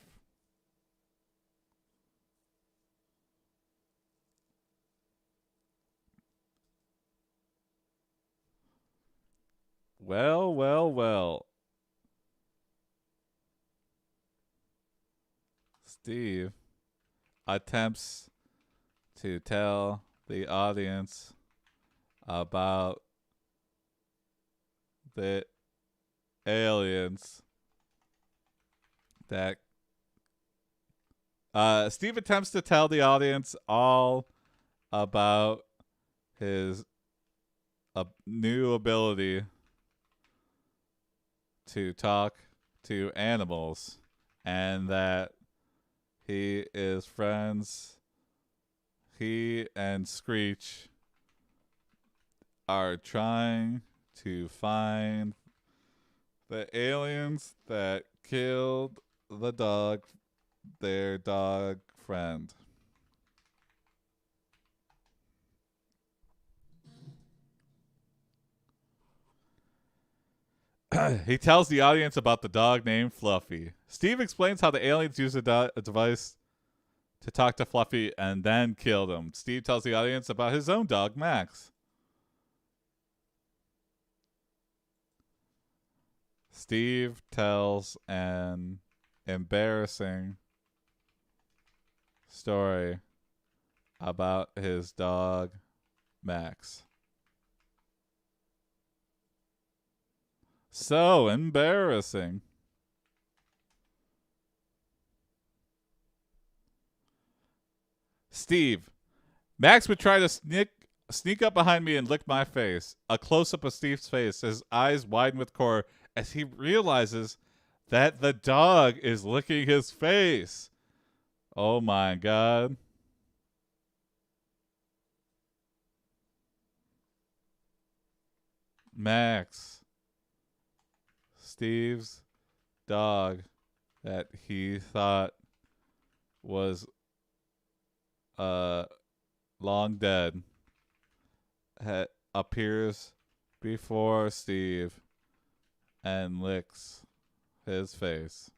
Well, well, well. Steve attempts to tell the audience about the aliens that Steve attempts to tell the audience all about his new ability to talk to animals and that he and Screech are trying to find the aliens that killed their dog friend. He tells the audience about the dog named Fluffy. Steve explains how the aliens use a device to talk to Fluffy and then kill them. Steve tells the audience about his own dog, Max. Steve tells an embarrassing story about his dog, Max. So embarrassing. Steve. Max would try to sneak up behind me and lick my face. A close-up of Steve's face. His eyes widen with horror as he realizes that the dog is licking his face. Oh my God. Max. Steve's dog that he thought was long dead appears before Steve and licks his face.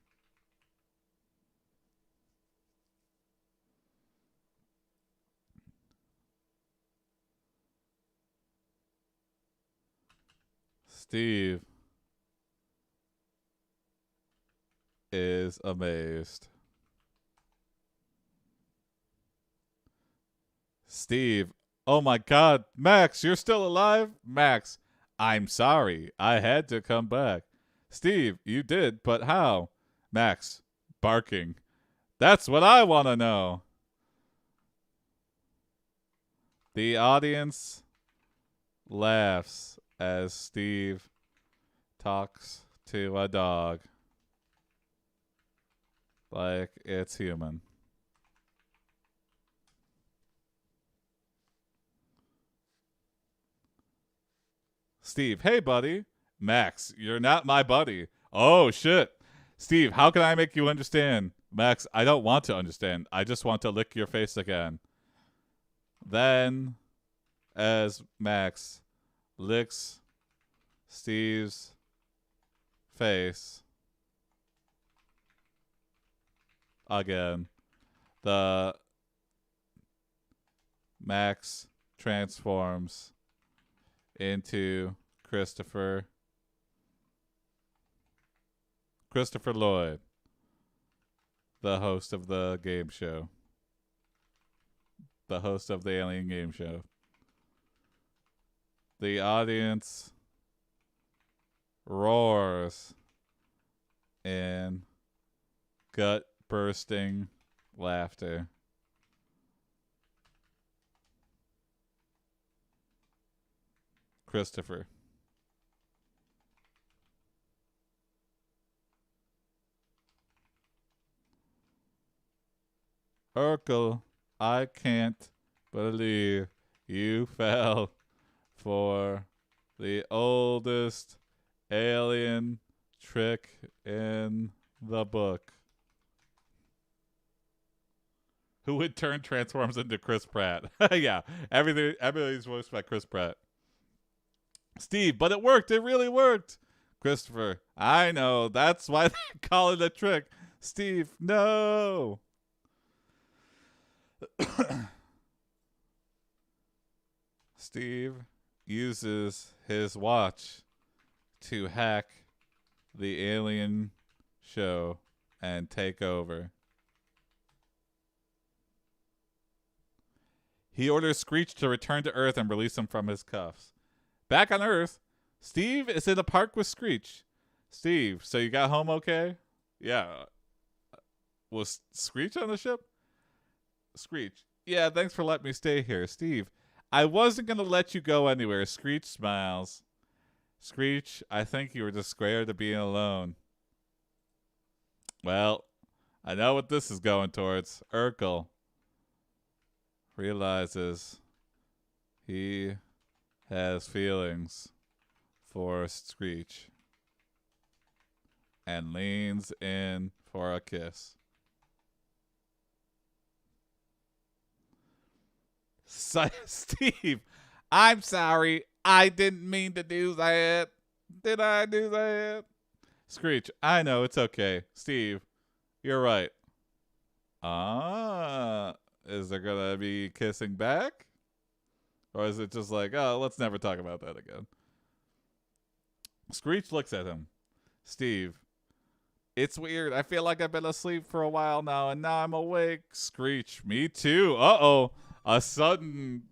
Steve is amazed. Steve, oh my God, Max, you're still alive? Max, I'm sorry. I had to come back. Steve, you did, but how? Max, barking. That's what I want to know. The audience laughs as Steve talks to a dog like it's human. Steve, hey buddy. Max, you're not my buddy. Oh shit. Steve, how can I make you understand? Max, I don't want to understand. I just want to lick your face again. Then, as Max licks Steve's face, again. The Max transforms into Christopher Lloyd, the host of the game show. The host of the alien game show. The audience roars in gut-bursting laughter. Christopher. Urkel, I can't believe you fell for the oldest alien trick in the book. Who in turn transforms into Chris Pratt? Yeah, everybody's voiced by Chris Pratt. Steve, but it worked. It really worked. Christopher, I know. That's why they call it a trick. Steve, no. Steve uses his watch to hack the alien show and take over. He orders Screech to return to Earth and release him from his cuffs. Back on Earth, Steve is in a park with Screech. Steve, so you got home okay? Yeah. Was Screech on the ship? Screech, yeah, thanks for letting me stay here. Steve, I wasn't going to let you go anywhere. Screech smiles. Screech, I think you were just scared of being alone. Well, I know what this is going towards. Urkel realizes he has feelings for Screech and leans in for a kiss. Steve, I'm sorry. I didn't mean to do that. Did I do that? Screech, I know. It's okay. Steve, you're right. Is there going to be kissing back? Or is it just like, oh, let's never talk about that again? Screech looks at him. Steve, it's weird. I feel like I've been asleep for a while now, and now I'm awake. Screech, me too. Uh-oh. A sudden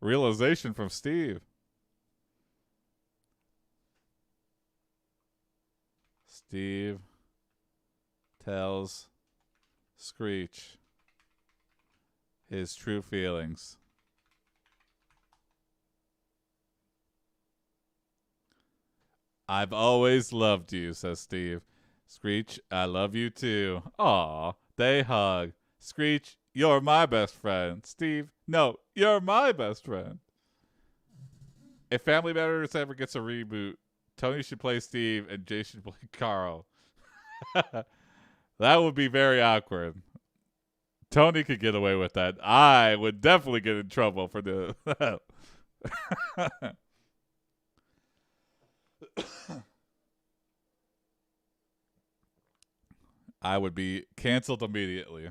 realization from Steve. Steve tells Screech his true feelings. I've always loved you, says Steve. Screech, I love you too. Aw, they hug. Screech, you're my best friend. Steve, no, you're my best friend. If Family Matters ever gets a reboot, Tony should play Steve and Jay should play Carl. That would be very awkward. Tony could get away with that. I would definitely get in trouble for the... I would be canceled immediately.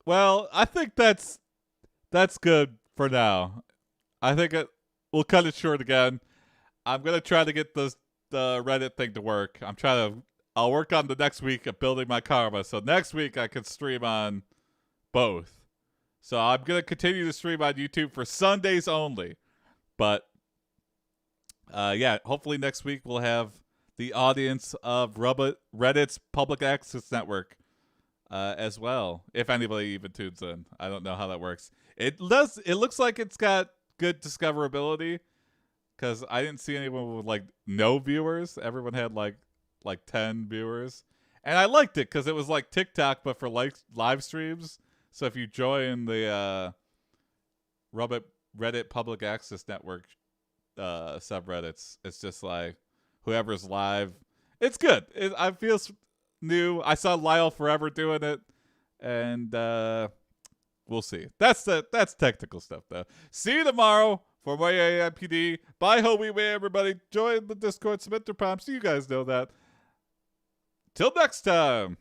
Well, I think that's good for now. I think we'll cut it short again. I'm gonna try to get the Reddit thing to work. I'll work on the next week of building my karma. So next week I can stream on both. So I'm gonna continue to stream on YouTube for Sundays only. But yeah, hopefully next week we'll have the audience of Reddit's public access network as well. If anybody even tunes in, I don't know how that works. It looks like it's got good discoverability because I didn't see anyone with like no viewers. Everyone had like 10 viewers, and I liked it because it was like TikTok but for like live streams. So if you join the Reddit public access network subreddits, it's just like whoever's live. It's good. I feel new. I saw Lyle Forever doing it, and we'll see. That's technical stuff though. See you tomorrow. For my AIPD, bye, Hobie Way, everybody. Join the Discord, submit their prompts. You guys know that. Till next time.